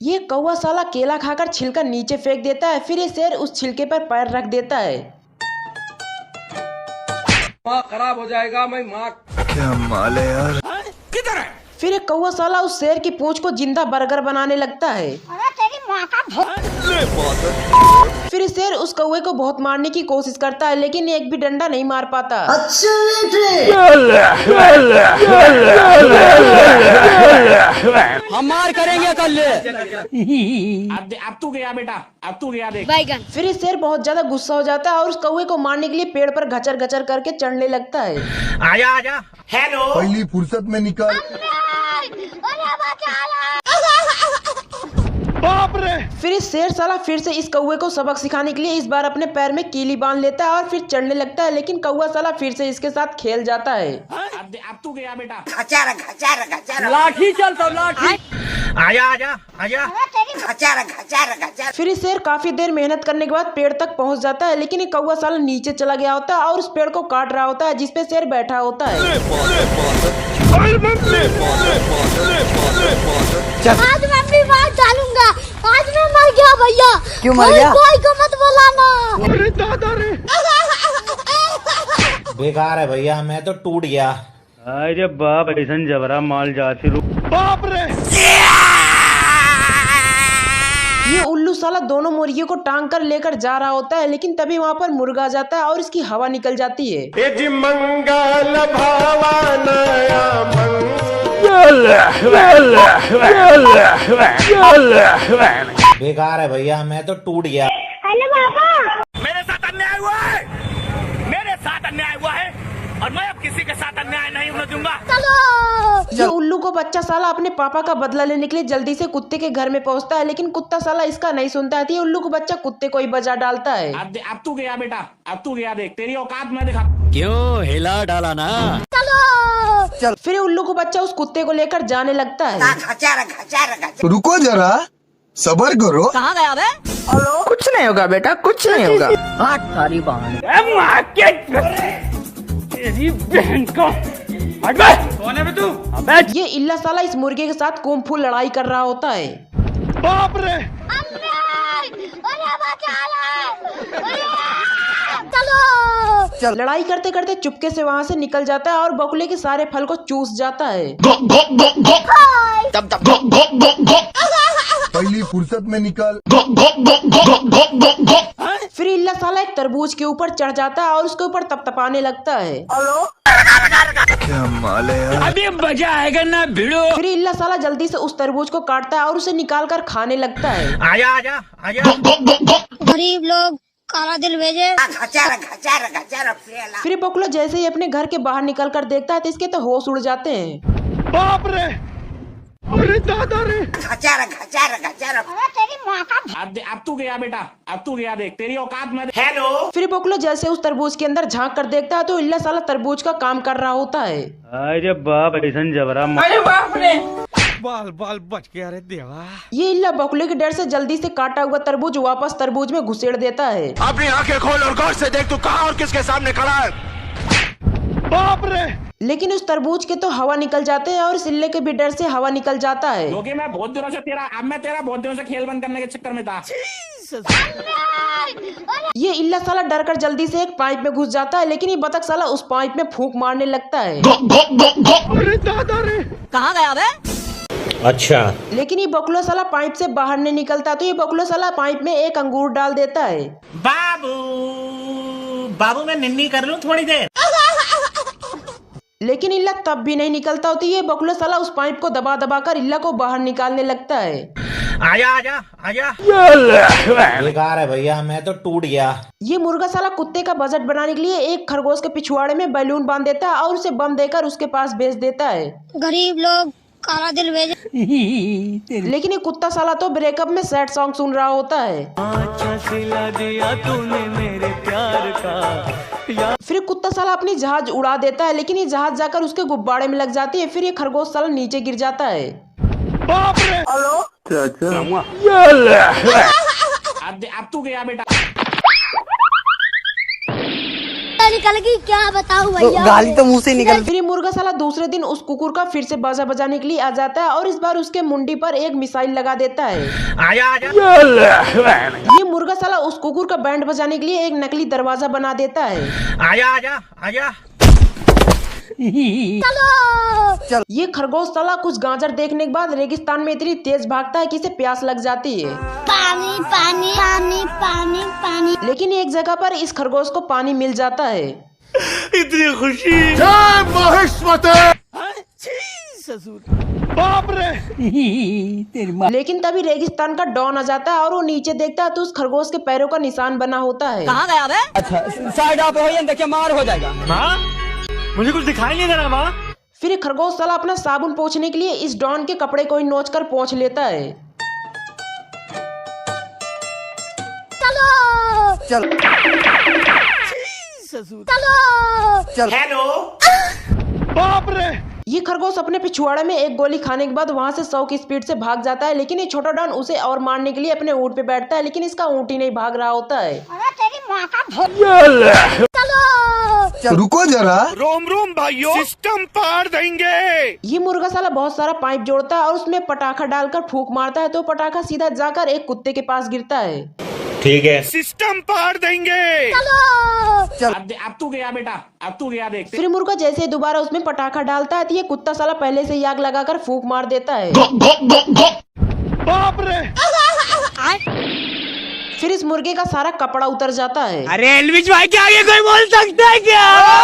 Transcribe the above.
ये कौवा साला केला खाकर छिलका नीचे फेंक देता है, फिर ये शेर उस छिलके पर पैर रख देता है। माँ खराब हो जाएगा, मैं माँ क्या माल है यार। किधर है? फिर एक कौवा साला उस शेर की पूंछ को जिंदा बर्गर बनाने लगता है। अरे तेरी माँ का फिर ये शेर उस कौवे को बहुत मारने की कोशिश करता है, लेकिन एक भी डंडा नहीं मार पाता। हम मार करेंगे कल। अब तू गया बेटा, अब तू गया देख। बैगन। फिर ये शेर बहुत ज्यादा गुस्सा हो जाता है और उस कौवे को मारने के लिए पेड़ पर घचर घचर करके चढ़ने लगता है। आजा आजा। हेलो। पहली फुर्सत में निकाल। बाप रे। फिर इस शेर साला फिर से इस कौवे को सबक सिखाने के लिए इस बार अपने पैर में कीली बांध लेता है और फिर चढ़ने लगता है, लेकिन कौवा साला फिर से इसके साथ खेल जाता है। अब तू गया बेटा। खचार लाठी चलता लाठी। आजा आजा आजा। खचार फिर इस शेर काफी देर मेहनत करने के बाद पेड़ तक पहुंच जाता है, लेकिन ये कौवा साला नीचे चला गया होता है और उस पेड़ को काट रहा होता है जिसपे शेर बैठा होता है। आज मैं अपनी बात डालूंगा। आज मैं मर गया भैया। क्यों मर गया? कोई को मत बुलाना। अरे दादा रे। बेकार है भैया, मैं तो टूट गया। अरे बाप ऐसा जबरा माल जाती रू। बाप रे। ये उल्लू साला दोनों मुर्गियों को टांग कर लेकर जा रहा होता है, लेकिन तभी वहाँ पर मुर्गा आ जाता है और इसकी हवा निकल जाती है। मंगल भावानया बेकार है भैया, मैं तो टूट गया। हेलो पापा। मेरे साथ अन्याय हुआ है, मेरे साथ अन्याय हुआ है और मैं अब किसी के साथ अन्याय नहीं होने दूंगा। चलो। ये उल्लू को बच्चा साला अपने पापा का बदला लेने के लिए जल्दी से कुत्ते के घर में पहुंचता है, लेकिन कुत्ता साला इसका नहीं सुनता है। ये उल्लू को बच्चा कुत्ते को ही बजा डालता है। अब तू गया बेटा, अब तू गया देख, तेरी औकात मैं दिखा। क्यों हिला डाला ना। चलो। फिर उल्लू को बच्चा उस कुत्ते को लेकर जाने लगता है। रुको जरा, सबर करो। कहाँ गया बे? कुछ नहीं होगा बेटा, कुछ नहीं होगा। हाँ सारी बहन। तेरी बहन को। कौन है बे तू? ये इल्ला साला इस मुर्गे के साथ कुंफू लड़ाई कर रहा होता है। बाप रे। चलो। लड़ाई करते करते चुपके से वहाँ से निकल जाता है और बकुले के सारे फल को चूस जाता है। पहली फुर्सत में निकाल। फिर इल्ला साला एक तरबूज के ऊपर चढ़ जाता है और उसके ऊपर तपतपाने लगता है। क्या माल है यार। अभी मजा आएगा ना भिड़ो। फिर इल्ला साला जल्दी से उस तरबूज को काटता है और उसे निकाल कर खाने लगता है। आजा आजा आजा। गरीब लोग काला दिल भेजे। फिर बकुला जैसे ही अपने घर के बाहर निकल कर देखता है तो इसके तो होश उड़ जाते हैं। बाप रे। अरे दादा रे। अरे तेरी माँ का। अब तू गया बेटा, अब तू गया देख, तेरी औकात मैं। हेलो। फिर बकुला जैसे उस तरबूज के अंदर झांक कर देखता है तो इल्ला साला तरबूज का काम कर रहा होता है। अरे बाप ऐसा जबरा माल। अरे बाप रे। बाल बाल बच गया रे देवा। ये इल्ला बकुले के डर से जल्दी से काटा हुआ तरबूज वापस तरबूज में घुसेड़ देता है। अपनी आंखें खोल और गौर से देख, तू कहाँ और किसके सामने खड़ा है। बाप रे। लेकिन उस तरबूज के तो हवा निकल जाते हैं और इस इल्ले के भी डर से हवा निकल जाता है। क्योंकि मैं बहुत दिनों से बहुत दिनों से खेल बंद करने के चक्कर में था। ये इल्ला साला डर कर जल्दी से एक पाइप में घुस जाता है, लेकिन ये बतख साला उस पाइप में फूंक मारने लगता है। अरे दादा रे। कहाँ गया बे? अच्छा। लेकिन ये बकुला साला पाइप से बाहर नहीं निकलता, तो ये बकुला साला पाइप में एक अंगूर डाल देता है। बाबू मैं निन्नी कर लूं थोड़ी देर। लेकिन इल्ला तब भी नहीं निकलता होती। ये बकुला साला उस पाइप को दबा दबा कर इल्ला को बाहर निकालने लगता है। आजा आजा आजा। बेकार है भैया, मैं तो टूट गया। ये मुर्गा साला कुत्ते का बजट बनाने के लिए एक खरगोश के पिछवाड़े में बैलून बांध देता है और उसे बम देकर उसके पास भेज देता है। गरीब लोग काला दिल भेजे। लेकिन ये कुत्ता साला तो ब्रेकअप में सैड सॉन्ग सुन रहा होता है। फिर कुत्ता साला अपनी जहाज उड़ा देता है, लेकिन ये जहाज जाकर उसके गुब्बारे में लग जाती है। फिर ये खरगोश साला नीचे गिर जाता है। बाप रे। अब तू गया बेटा। निकल गई, क्या बताऊं भैया। गाली तो मुंह से निकल। फिर ये मुर्गा साला दूसरे दिन उस कुकुर का फिर से बाजा बजाने के लिए आ जाता है और इस बार उसके मुंडी पर एक मिसाइल लगा देता है। आजा आजा ये मुर्गा साला उस कुकुर का बैंड बजाने के लिए एक नकली दरवाजा बना देता है। आजा आजा आजा। ये खरगोश साला कुछ गाजर देखने के बाद रेगिस्तान में इतनी तेज भागता है कि इसे प्यास लग जाती है। पानी पानी पानी पानी पानी। लेकिन एक जगह पर इस खरगोश को पानी मिल जाता है। इतनी खुशी। बाप रे। लेकिन तभी रेगिस्तान का डॉन आ जाता है और वो नीचे देखता है तो उस खरगोश के पैरों का निशान बना होता है। कहाँ गया बे? अच्छा साइड आप हो देखिए मार हो जाएगा। माँ मुझे कुछ दिखाई नहीं दे रहा माँ। फिर खरगोश साला अपना साबुन पोंछने के लिए इस डॉन के कपड़े को ही नोच कर पोंछ लेता है। चलो हेलो। बाप रे। ये खरगोश अपने पिछुआड़े में एक गोली खाने के बाद वहां से 100 की स्पीड से भाग जाता है। लेकिन ये छोटा डॉन उसे और मारने के लिए अपने ऊंट पे बैठता है, लेकिन इसका ऊंट ही नहीं भाग रहा होता है। तेरी माँ का रुको जरा। रोम रोम भाइयों, सिस्टम पार देंगे। ये मुर्गा साला बहुत सारा पाइप जोड़ता है और उसमें पटाखा डालकर फूंक मारता है तो पटाखा सीधा जाकर एक कुत्ते के पास गिरता है। ठीक है। सिस्टम पार देंगे। अब तू गया बेटा, अब तू गया देख। फिर मुर्गा जैसे ही दोबारा उसमें पटाखा डालता है तो ये कुत्ता साला पहले से ही आग लगाकर फूंक मार देता है। बाप रे। फिर इस मुर्गे का सारा कपड़ा उतर जाता है। अरे एलविश भाई के आगे कोई बोल सकता है क्या?